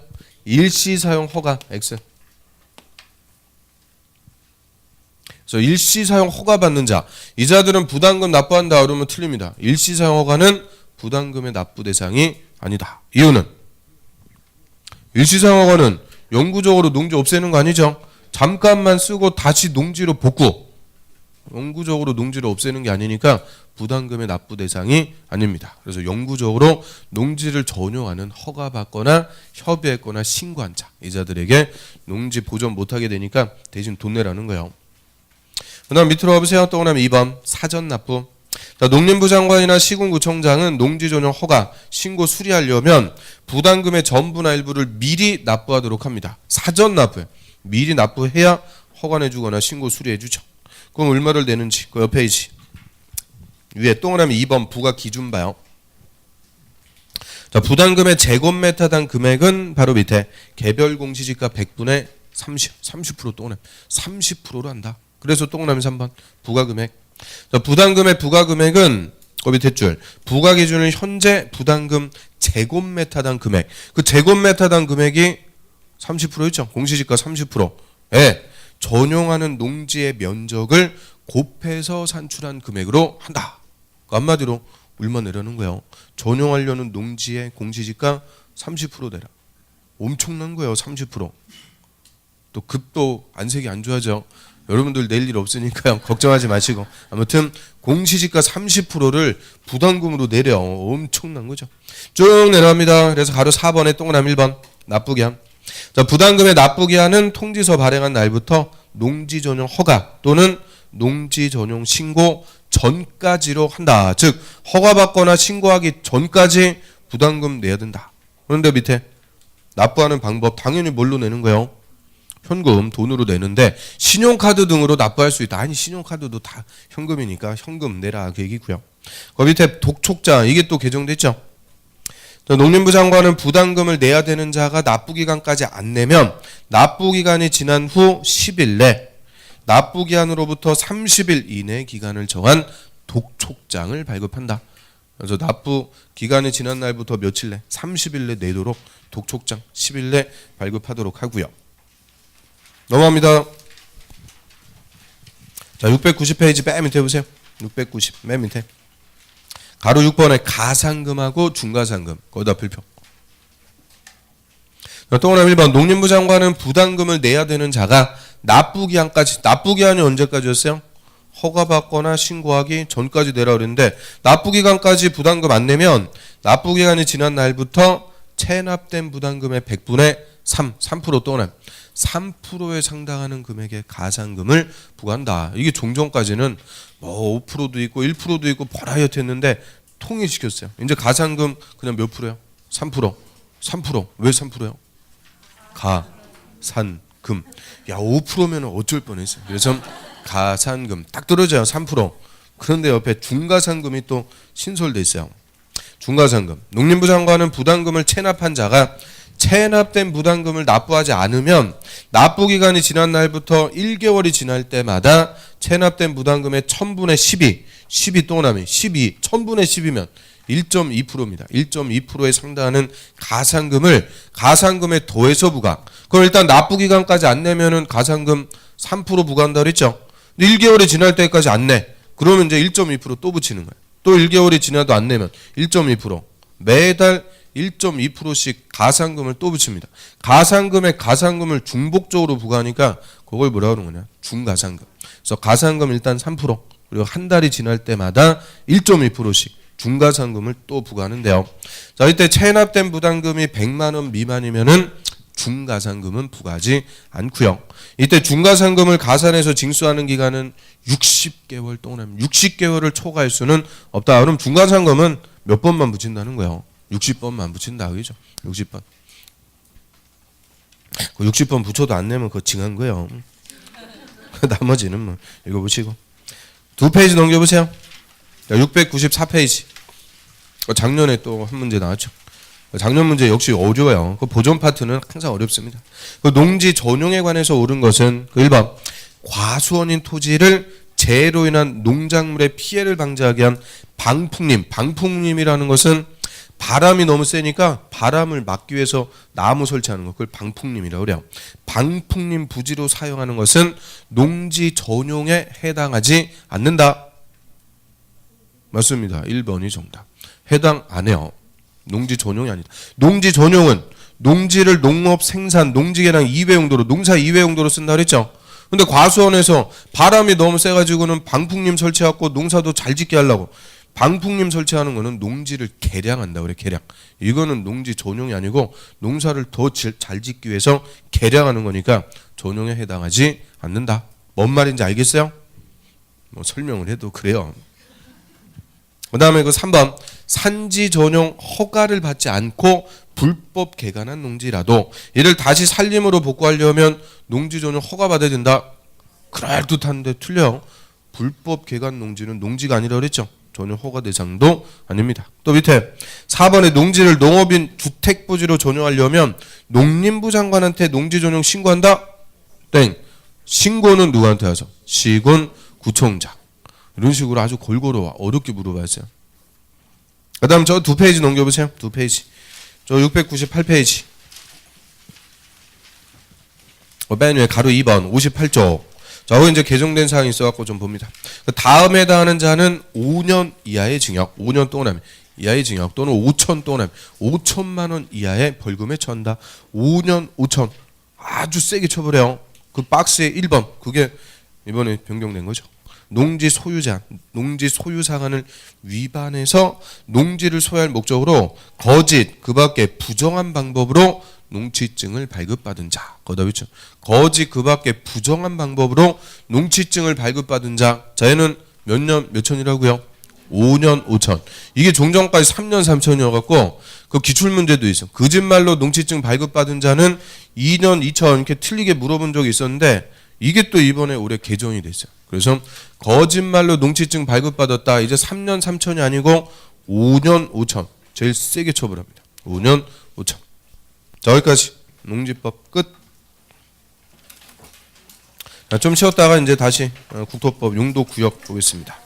일시 사용 허가 X. 그래서 일시사용 허가 받는 자, 이 자들은 부담금 납부한다 그러면 틀립니다. 일시사용 허가는 부담금의 납부 대상이 아니다. 이유는 일시사용 허가는 영구적으로 농지 없애는 거 아니죠. 잠깐만 쓰고 다시 농지로 복구. 영구적으로 농지를 없애는 게 아니니까 부담금의 납부 대상이 아닙니다. 그래서 영구적으로 농지를 전용하는 허가받거나 협의했거나 신고한 자, 이 자들에게 농지 보존 못하게 되니까 대신 돈 내라는 거예요. 그 다음 밑으로 가보세요. 또 그다음에 2번 사전 납부. 자, 농림부 장관이나 시군구청장은 농지 전용 허가 신고 수리하려면 부담금의 전부나 일부를 미리 납부하도록 합니다. 사전 납부에 미리 납부해야 허가 내주거나 신고 수리해주죠. 그럼 얼마를 내는지 그 옆에 페이지 위에 동그라미 2번 부과 기준 봐요. 자, 부담금의 제곱미터당 금액은 바로 밑에 개별 공시지가 100분의 30% 동그라미 30%로 한다. 그래서 동그라미 3번 부과금액. 자, 부담금의 부과금액은 그 밑에 줄 부과 기준은 현재 부담금 제곱미터당 금액. 그 제곱미터당 금액이 30%였죠. 공시지가 30%에 전용하는 농지의 면적을 곱해서 산출한 금액으로 한다. 그 한마디로 얼마 내라는 거예요. 전용하려는 농지의 공시지가 30% 내라. 엄청난 거예요. 30%. 또 급도 안색이 안 좋아져. 여러분들 낼 일 없으니까요. 걱정하지 마시고. 아무튼 공시지가 30%를 부담금으로 내려. 엄청난 거죠. 쭉 내려갑니다. 그래서 가로 4번에 동그라미 1번 납부기한. 자, 부담금의 납부기한은 통지서 발행한 날부터 농지 전용 허가 또는 농지 전용 신고 전까지로 한다. 즉 허가받거나 신고하기 전까지 부담금 내야 된다. 그런데 밑에 납부하는 방법 당연히 뭘로 내는 거예요? 현금 돈으로 내는데 신용카드 등으로 납부할 수 있다. 아니 신용카드도 다 현금이니까 현금 내라 그 얘기고요. 그 밑에 독촉장 이게 또 개정됐죠. 농림부 장관은 부담금을 내야 되는 자가 납부기간까지 안 내면 납부기간이 지난 후 10일 내 납부기한으로부터 30일 이내 기간을 정한 독촉장을 발급한다. 그래서 납부기간이 지난 날부터 며칠 내 30일 내 내도록 독촉장 10일 내 발급하도록 하고요. 넘어갑니다. 자, 690페이지 맨 밑에 보세요. 690 맨 밑에 가로 6번에 가상금하고 중가상금 거기다 불평. 동그라미 1번 농림부 장관은 부담금을 내야 되는 자가 납부기한까지 납부기한이 언제까지였어요? 허가받거나 신고하기 전까지 내라 그랬는데 납부기간까지 부담금 안 내면 납부기간이 지난 날부터 체납된 부담금의 100분의 3% 또는 3%에 상당하는 금액의 가상금을 부과한다. 이게 종전까지는 뭐 5%도 있고 1%도 있고 버라이어티 했는데 통일시켰어요. 이제 가상금 그냥 몇 프로요? 3%. 3%. 왜 3%요? 가산금. 야 5%면 어쩔 뻔했어요. 그래서 가산금 딱 떨어져요. 3%. 그런데 옆에 중가상금이 또 신설돼 있어요. 중가상금. 농림부 장관은 부담금을 체납한 자가 체납된 부담금을 납부하지 않으면 납부기간이 지난 날부터 1개월이 지날 때마다 체납된 부담금의 1000분의 12 동그라미 12 1000분의 10이면 1.2%입니다. 1.2%에 상당하는 가상금을 가상금에 더해서 부과. 그럼 일단 납부기간까지 안 내면은 가상금 3% 부과한다 그랬죠. 근데 1개월이 지날 때까지 안 내. 그러면 이제 1.2%또 붙이는 거예요. 또 1개월이 지나도 안 내면 1.2% 매달 1.2%씩 가상금을 또 붙입니다. 가상금에 가상금을 중복적으로 부과하니까 그걸 뭐라고 그러는 거냐? 중가상금. 그래서 가상금 일단 3% 그리고 한 달이 지날 때마다 1.2%씩 중가상금을 또 부과하는데요. 자, 이때 체납된 부담금이 100만 원 미만이면은 중가상금은 부과하지 않고요. 이때 중가상금을 가산해서 징수하는 기간은 60개월 동안 60개월을 초과할 수는 없다. 그럼 중가상금은 몇 번만 붙인다는 거예요. 60번만 붙인다 그죠? 60번. 그 60번 붙여도 안 내면 그거 징한 거예요. 나머지는 뭐 읽어보시고 두 페이지 넘겨보세요. 694페이지. 작년에 또 한 문제 나왔죠. 작년 문제 역시 어려워요. 그 보존 파트는 항상 어렵습니다. 그 농지 전용에 관해서 옳은 것은 그 1번 과수원인 토지를 재해로 인한 농작물의 피해를 방지하기 위한 방풍림. 방풍림이라는 것은 바람이 너무 세니까 바람을 막기 위해서 나무 설치하는 거 그걸 방풍림이라고 그래요. 방풍림 부지로 사용하는 것은 농지 전용에 해당하지 않는다. 맞습니다. 1번이 정답. 해당 안 해요. 농지 전용이 아니다. 농지 전용은 농지를 농업 생산 농지개량 2회 용도로 농사 2회 용도로 쓴다 그랬죠. 근데 과수원에서 바람이 너무 세가지고는 방풍림 설치하고 농사도 잘 짓게 하려고 방풍림 설치하는 거는 농지를 개량한다 그래. 개량. 이거는 농지 전용이 아니고 농사를 더 잘 짓기 위해서 개량하는 거니까 전용에 해당하지 않는다. 뭔 말인지 알겠어요? 뭐 설명을 해도 그래요. 그 다음에 그 3번 산지 전용 허가를 받지 않고 불법 개간한 농지라도 이를 다시 산림으로 복구하려면 농지 전용 허가 받아야 된다. 그럴듯한데 틀려요. 불법 개간 농지는 농지가 아니라 그랬죠. 전용 허가 대상도 아닙니다. 또 밑에 4번에 농지를 농업인 주택부지로 전용하려면 농림부 장관한테 농지 전용 신고한다. 땡. 신고는 누구한테 하죠? 시군구청장. 이런 식으로 아주 골고루 어렵게 물어봤어요. 그 다음 저 2페이지 넘겨보세요. 2페이지. 저 698페이지. 맨 위에 가로 2번 58쪽. 저거 이제 개정된 사항이 있어갖고 좀 봅니다. 그 다음에 해당하는 자는 5년 이하의 징역, 5년 동안 이하의 징역 또는 5천 동안 5천만 원 이하의 벌금에 처한다. 5년 5천 아주 세게 처벌해요. 그 박스에 1번 그게 이번에 변경된 거죠. 농지 소유자, 농지 소유 상한을 위반해서 농지를 소유할 목적으로 거짓 그 밖에 부정한 방법으로 농지증을 발급받은 자. 거기다 그렇죠. 거짓 그 밖에 부정한 방법으로 농지증을 발급받은 자. 자에는 몇 년 몇 천이라고요? 5년 5천. 이게 종전까지 3년 3천이어갖고 그 기출문제도 있어. 거짓말로 농지증 발급받은 자는 2년 2천 이렇게 틀리게 물어본 적이 있었는데 이게 또 이번에 올해 개정이 됐어요. 그래서 거짓말로 농지증 발급받았다. 이제 3년 3천이 아니고 5년 5천. 제일 세게 처벌합니다. 5년 5천. 자, 여기까지 농지법 끝. 자, 좀 쉬었다가 이제 다시 국토법 용도구역 보겠습니다.